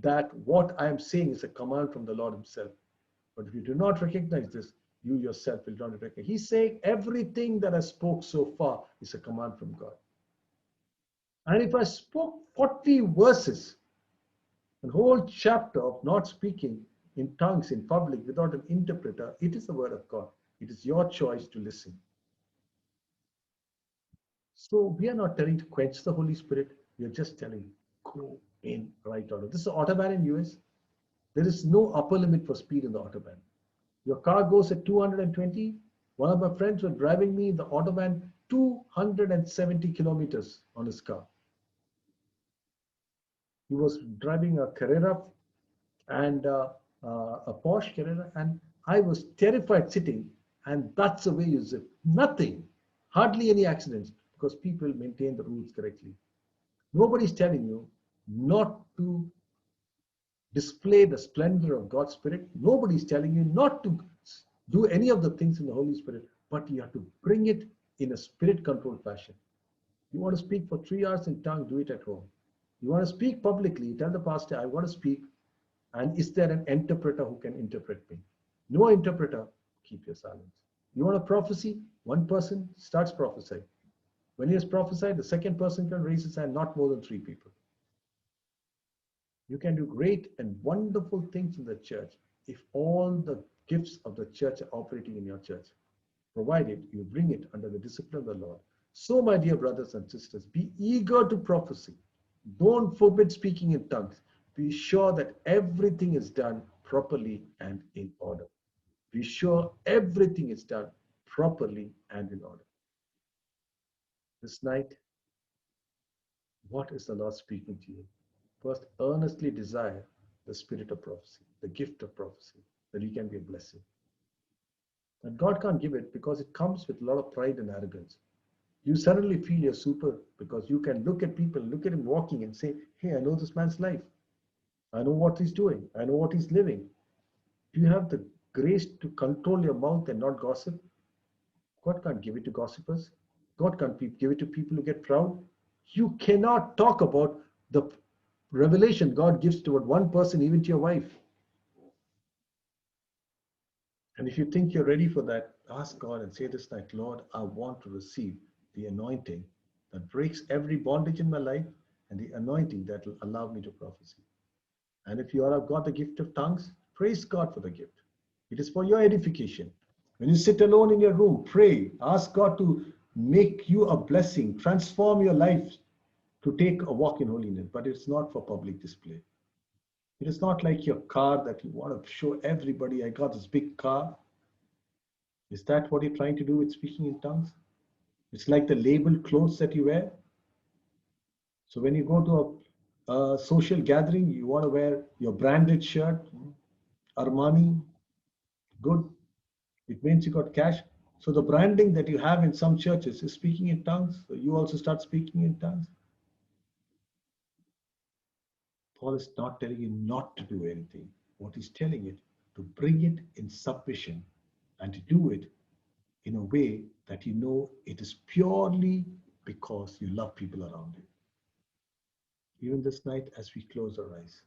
that what I am saying is a command from the Lord himself. But if you do not recognize this, you yourself will not recognize. He's saying everything that I spoke so far is a command from God. And if I spoke 40 verses, a whole chapter of not speaking in tongues in public without an interpreter, it is the word of God. It is your choice to listen. So we are not telling to quench the Holy Spirit. We are just telling, go in right order. This is Autobahn in US. There is no upper limit for speed in the Autobahn. Your car goes at 220. One of my friends was driving me in the Autobahn 270 kilometers on his car. He was driving a Carrera and a Porsche Carrera, and I was terrified sitting. And that's the way you zip. Nothing, hardly any accidents, because people maintain the rules correctly. Nobody's telling you not to display the splendor of God's Spirit. Nobody's telling you not to do any of the things in the Holy Spirit, but you have to bring it in a spirit-controlled fashion. You want to speak for 3 hours in tongue, do it at home. You want to speak publicly, tell the pastor, I want to speak, and is there an interpreter who can interpret me? No interpreter, keep your silence. You want a prophecy? One person starts prophesying. When he has prophesied, the second person can raise his hand, not more than 3 people. You can do great and wonderful things in the church if all the gifts of the church are operating in your church, provided you bring it under the discipline of the Lord. So, my dear brothers and sisters, be eager to prophecy. Don't forbid speaking in tongues. Be sure that everything is done properly and in order. Be sure everything is done properly and in order. This night, what is the Lord speaking to you? First, earnestly desire the spirit of prophecy, the gift of prophecy, that you can be a blessing. And God can't give it because it comes with a lot of pride and arrogance. You suddenly feel you're super because you can look at people, look at him walking and say, hey, I know this man's life. I know what he's doing. I know what he's living. Do you have the grace to control your mouth and not gossip? God can't give it to gossipers. God can't give it to people who get proud. You cannot talk about the revelation God gives to one person, even to your wife. And if you think you're ready for that, ask God and say this night, Lord, I want to receive the anointing that breaks every bondage in my life and the anointing that will allow me to prophesy. And if you have got the gift of tongues, praise God for the gift. It is for your edification. When you sit alone in your room, pray, ask God to make you a blessing, transform your life to take a walk in holiness, but it's not for public display. It is not like your car that you want to show everybody, I got this big car. Is that what you're trying to do with speaking in tongues? It's like the labeled clothes that you wear. So when you go to a social gathering, you want to wear your branded shirt, Armani, good. It means you got cash. So the branding that you have in some churches is speaking in tongues. So you also start speaking in tongues. Paul is not telling you not to do anything. What he's telling you to bring it in submission and to do it in a way that you know it is purely because you love people around you. Even this night, as we close our eyes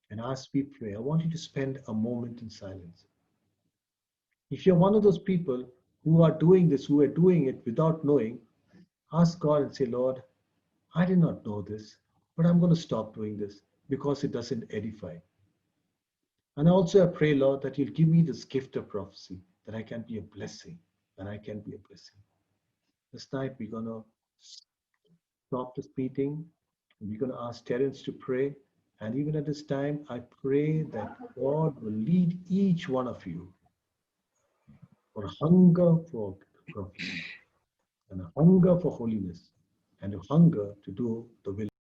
and as we pray, I want you to spend a moment in silence. If you're one of those people who are doing this, who are doing it without knowing, ask God and say, Lord, I did not know this, but I'm going to stop doing this because it doesn't edify. And also I pray, Lord, that you'll give me this gift of prophecy, that I can be a blessing, that I can be a blessing. This night we're going to stop this meeting. We're going to ask Terence to pray. And even at this time, I pray that God will lead each one of you for a hunger for prophecy and a hunger for holiness and a hunger to do the will